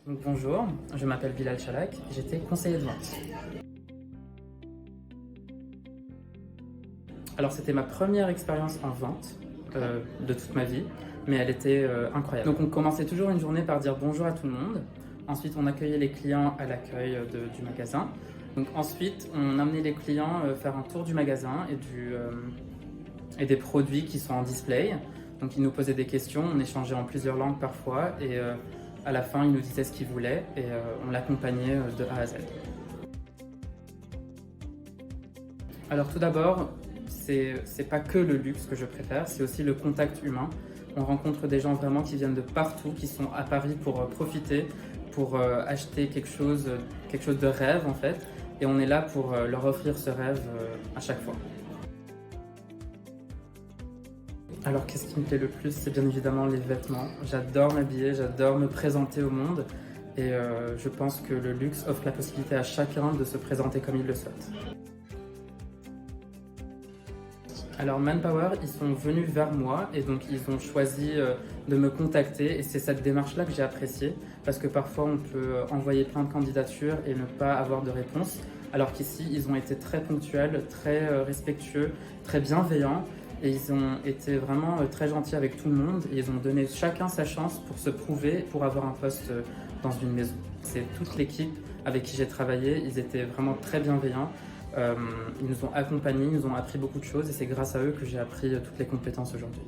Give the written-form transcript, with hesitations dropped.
Donc, bonjour, je m'appelle Bilal Chalak, j'étais conseiller de vente. Alors c'était ma première expérience en vente de toute ma vie, mais elle était incroyable. Donc on commençait toujours une journée par dire bonjour à tout le monde. Ensuite on accueillait les clients à l'accueil du magasin. Donc ensuite on amenait les clients faire un tour du magasin et des produits qui sont en display. Donc ils nous posaient des questions, on échangeait en plusieurs langues parfois et à la fin ils nous disaient ce qu'ils voulaient et on l'accompagnait de A à Z. Alors tout d'abord, c'est pas que le luxe que je préfère, c'est aussi le contact humain. On rencontre des gens vraiment qui viennent de partout, qui sont à Paris pour profiter, pour acheter quelque chose de rêve en fait. Et on est là pour leur offrir ce rêve à chaque fois. Alors qu'est-ce qui me plaît le plus? C'est bien évidemment les vêtements. J'adore m'habiller, j'adore me présenter au monde. Et je pense que le luxe offre la possibilité à chacun de se présenter comme il le souhaite. Alors Manpower, ils sont venus vers moi et donc ils ont choisi de me contacter et c'est cette démarche-là que j'ai appréciée parce que parfois on peut envoyer plein de candidatures et ne pas avoir de réponse alors qu'ici ils ont été très ponctuels, très respectueux, très bienveillants et ils ont été vraiment très gentils avec tout le monde et ils ont donné chacun sa chance pour se prouver, pour avoir un poste dans une maison. C'est toute l'équipe avec qui j'ai travaillé, ils étaient vraiment très bienveillants. Ils nous ont accompagnés, ils nous ont appris beaucoup de choses et c'est grâce à eux que j'ai appris toutes les compétences aujourd'hui.